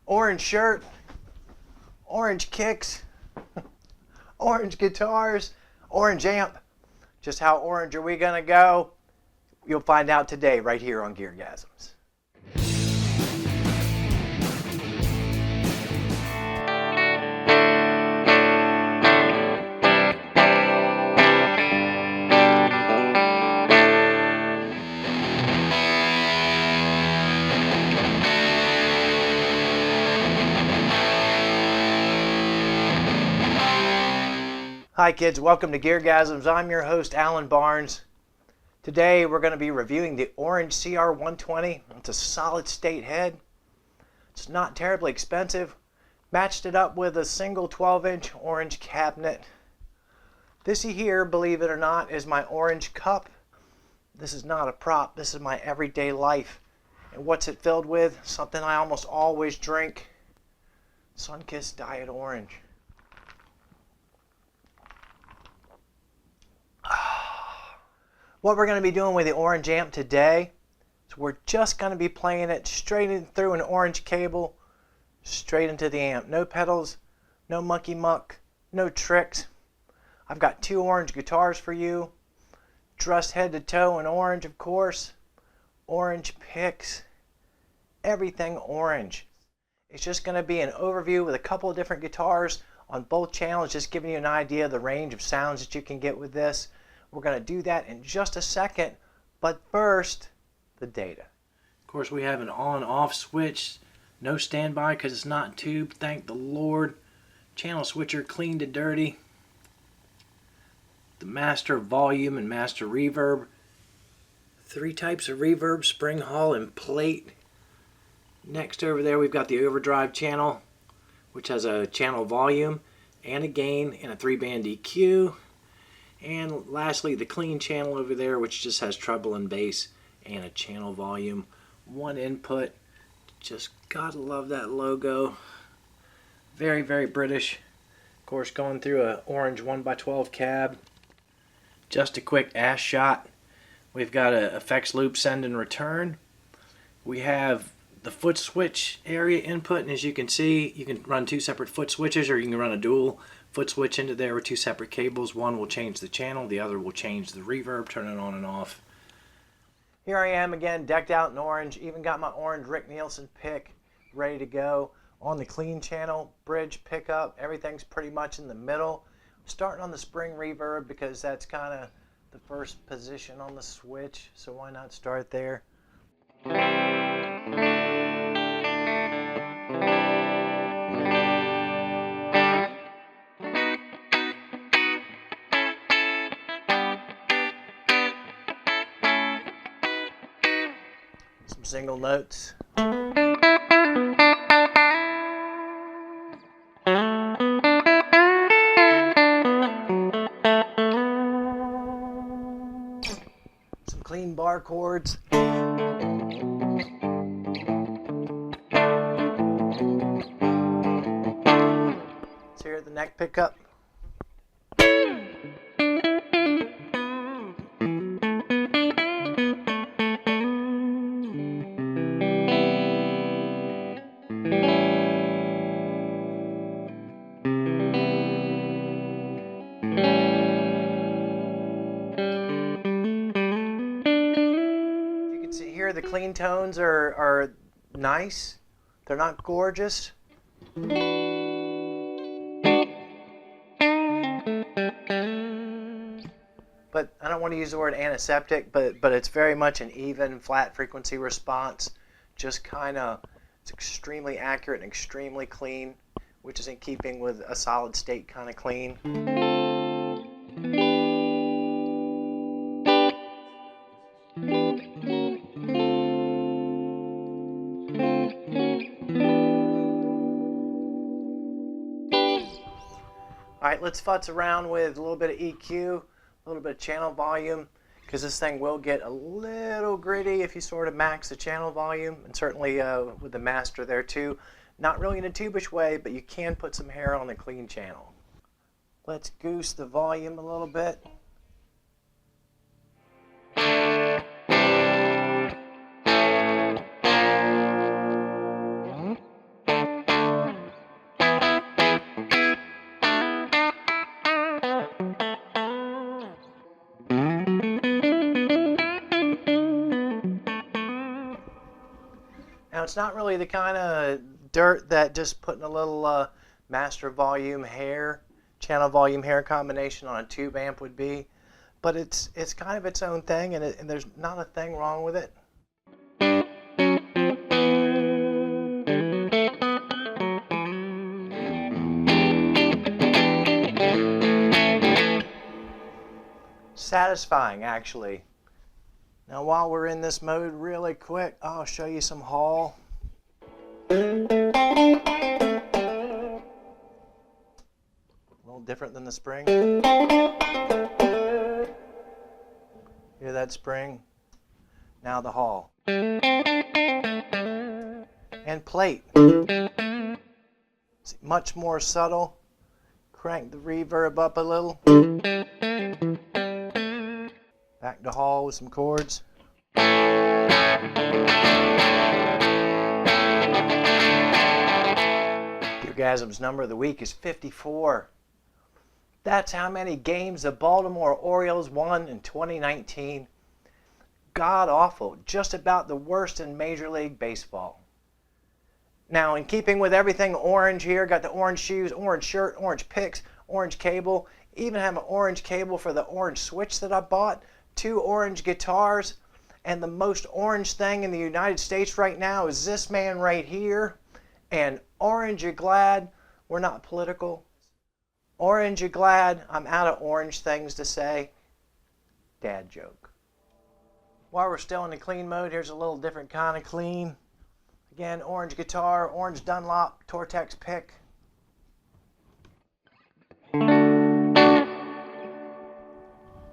Orange shirt, orange kicks, orange guitars, orange amp. Just how orange are we gonna go? You'll find out today right here on GearGasms. Hi kids, welcome to GearGasms. I'm your host, Alan Barnes. Today we're going to be reviewing the orange CR120. It's a solid state head. It's not terribly expensive. Matched it up with a single 12-inch orange cabinet. This here, believe it or not, is my orange cup. This is not a prop. This is my everyday life. And what's it filled with? Something I almost always drink. Sunkist Diet Orange. What we're going to be doing with the orange amp today is we're just going to be playing it straight in through an orange cable, straight into the amp. No pedals, no monkey muck, no tricks. I've got two orange guitars for you, dressed head to toe in orange, of course, orange picks, everything orange. It's just going to be an overview with a couple of different guitars on both channels, just giving you an idea of the range of sounds that you can get with this. We're going to do that in just a second, but first, the data. Of course, we have an on-off switch, no standby because it's not tube, thank the Lord. Channel switcher clean to dirty. The master volume and master reverb. Three types of reverb, spring, hall, and plate. Next over there we've got the overdrive channel, which has a channel volume and a gain and a 3-band EQ. And lastly, the clean channel over there, which just has treble and bass and a channel volume. One input. Just gotta love that logo. Very, very British. Of course, going through an orange 1x12 cab. Just a quick ass shot. We've got an effects loop send and return. We have the foot switch area input, and as you can see, you can run two separate foot switches, or you can run a dual foot switch into there with two separate cables. One will change the channel, the other will change the reverb, turn it on and off. Here I am again, decked out in orange. Even got my orange Rick Nielsen pick ready to go. On the clean channel, bridge, pickup, everything's pretty much in the middle. Starting on the Spring Reverb because that's kind of the first position on the switch, so why not start there? Some single notes. Some clean bar chords. Let's hear the neck pickup. Here the clean tones are nice. They're not gorgeous. But I don't want to use the word antiseptic, but it's very much an even flat frequency response. Just kind of, it's extremely accurate and extremely clean, which is in keeping with a solid state kind of clean. Alright, let's futz around with a little bit of EQ, a little bit of channel volume, because this thing will get a little gritty if you sort of max the channel volume, and certainly with the master there too. Not really in a tubish way, but you can put some hair on the clean channel. Let's goose the volume a little bit. Now it's not really the kind of dirt that just putting a little master volume hair, channel volume hair combination on a tube amp would be, but it's kind of its own thing, and there's not a thing wrong with it. Satisfying, actually. Now while we're in this mode, really quick, I'll show you some Hall. A little different than the Spring. Hear that Spring? Now the Hall. And plate. It's much more subtle. Crank the reverb up a little. Back to Hall with some chords. GearGasms number of the week is 54. That's how many games the Baltimore Orioles won in 2019. God awful, just about the worst in Major League Baseball. Now, in keeping with everything orange here, got the orange shoes, orange shirt, orange picks, orange cable, even have an orange cable for the orange switch that I bought, 2 orange guitars, and the most orange thing in the United States right now is this man right here. And orange, you glad we're not political? Orange, you glad I'm out of orange things to say? Dad joke. While we're still in the clean mode, here's a little different kind of clean. Again, orange guitar, orange Dunlop Tortex pick.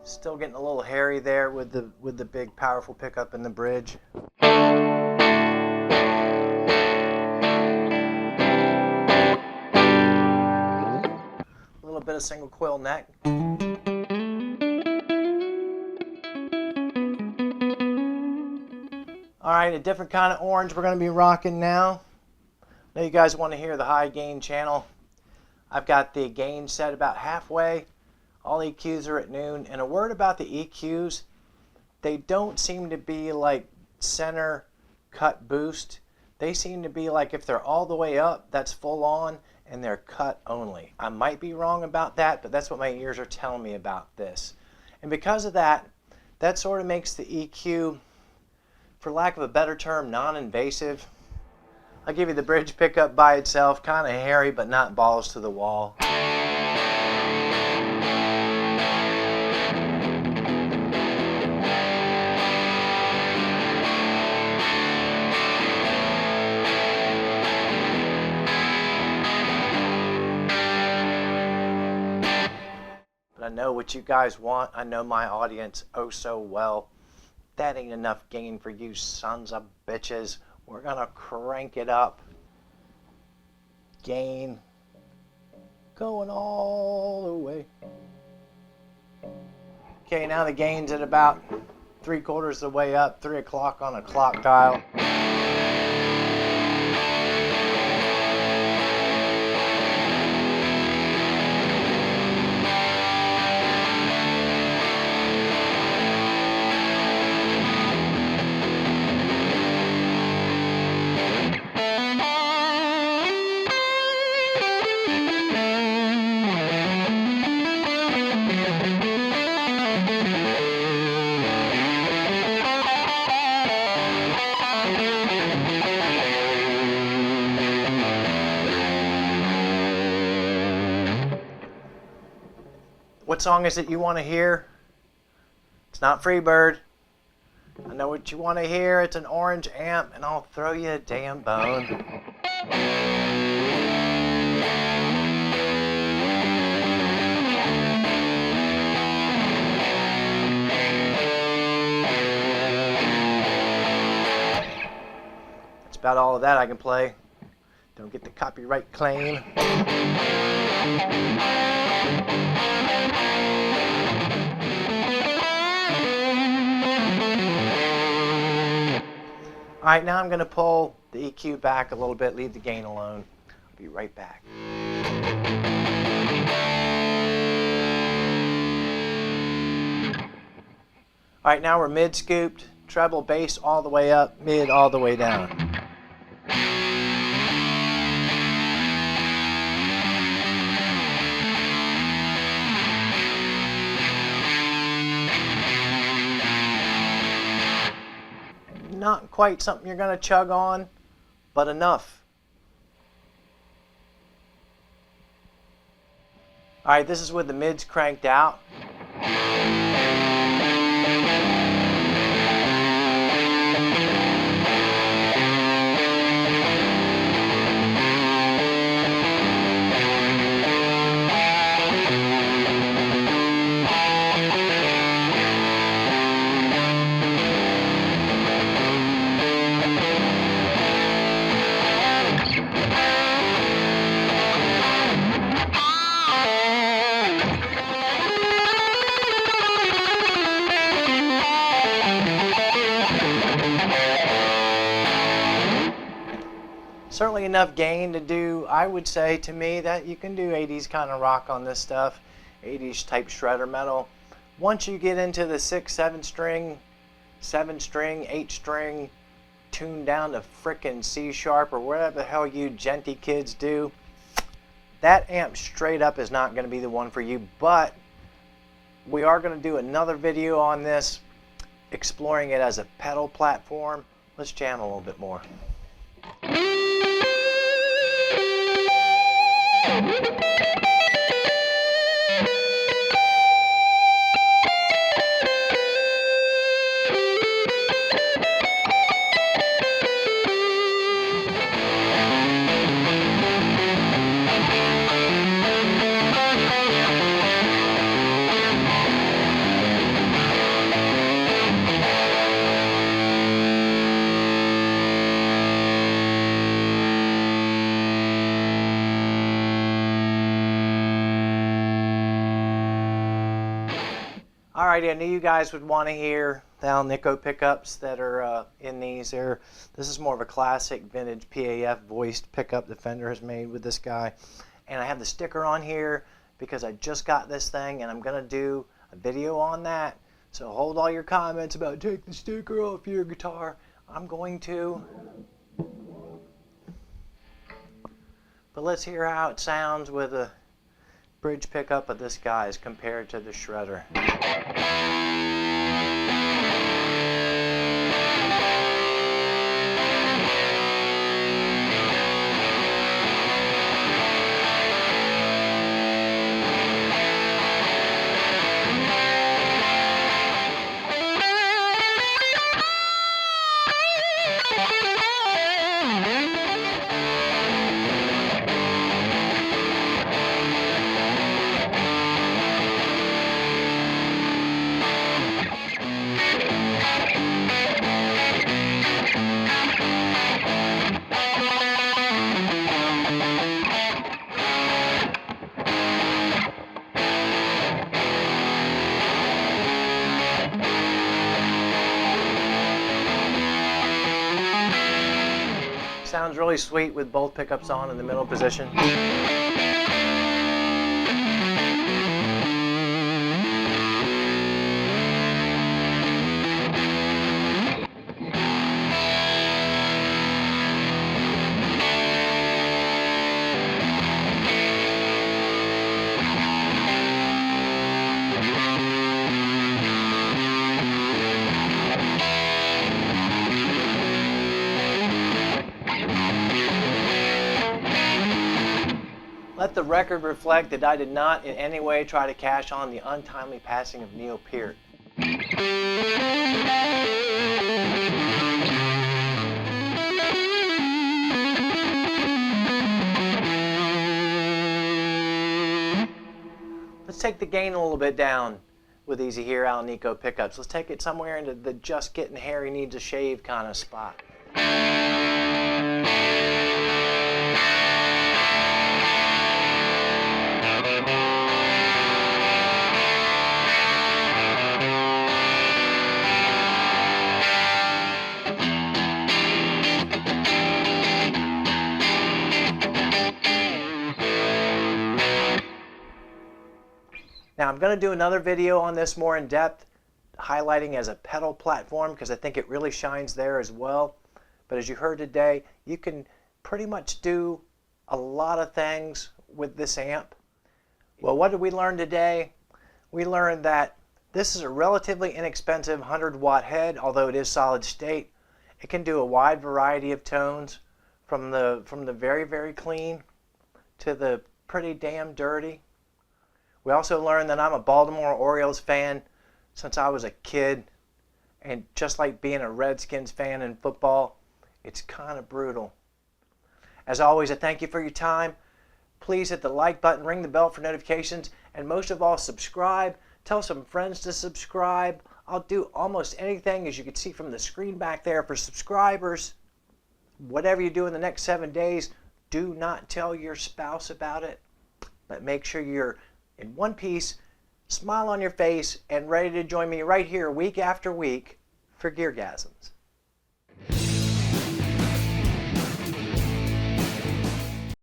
Still getting a little hairy there with the big powerful pickup in the bridge. A little bit of single coil neck. Alright, a different kind of orange we're going to be rocking now. I know you guys want to hear the high gain channel. I've got the gain set about halfway. All EQs are at noon. And a word about the EQs, they don't seem to be like center cut boost. They seem to be like if they're all the way up, that's full on, and they're cut only. I might be wrong about that, but that's what my ears are telling me about this. And because of that, that sort of makes the EQ, for lack of a better term, non-invasive. I'll give you the bridge pickup by itself, kind of hairy, but not balls to the wall. I know what you guys want. I know my audience oh so well. That ain't enough gain for you sons of bitches. We're gonna crank it up. Gain going all the way. Okay, now the gain's at about 3/4 of the way up, 3 o'clock on a clock dial. What song is it you want to hear? It's not Freebird. I know what you want to hear. It's an orange amp, and I'll throw you a damn bone. That's about all of that I can play. Don't get the copyright claim. Alright, now I'm going to pull the EQ back a little bit, leave the gain alone. I'll be right back. Alright, now we're mid-scooped, treble bass all the way up, mid all the way down. Not quite something you're going to chug on, but enough. Alright, this is with the mids cranked out. Certainly enough gain to do, I would say to me, that you can do 80s kind of rock on this stuff, 80s type shredder metal. Once you get into the 6, 7 string, 7 string, 8 string, tuned down to frickin' C sharp or whatever the hell you genty kids do, that amp straight up is not going to be the one for you. But we are going to do another video on this, exploring it as a pedal platform. Let's jam a little bit more. Alrighty, I knew you guys would want to hear the Alnico pickups that are in these. This is more of a classic vintage PAF voiced pickup the Fender has made with this guy. And I have the sticker on here because I just got this thing and I'm going to do a video on that. So hold all your comments about take the sticker off your guitar. I'm going to. But let's hear how it sounds with a bridge pickup of this guy as compared to the shredder. Sounds really sweet with both pickups on in the middle position. Let the record reflect that I did not in any way try to cash on the untimely passing of Neil Peart. Let's take the gain a little bit down with these here Alnico pickups. Let's take it somewhere into the just getting hairy needs a shave kind of spot. Now I'm going to do another video on this more in depth, highlighting as a pedal platform because I think it really shines there as well. But as you heard today, you can pretty much do a lot of things with this amp. Well, what did we learn today? We learned that this is a relatively inexpensive 100-watt head, although it is solid state, It can do a wide variety of tones, from the very, very clean to the pretty damn dirty. We also learned that I'm a Baltimore Orioles fan since I was a kid, and just like being a Redskins fan in football, it's kind of brutal. As always, I thank you for your time. Please hit the like button, ring the bell for notifications, and most of all, subscribe. Tell some friends to subscribe. I'll do almost anything, as you can see from the screen back there, for subscribers. Whatever you do in the next 7 days, do not tell your spouse about it, but make sure you're in one piece, smile on your face, and ready to join me right here week after week for GearGasms.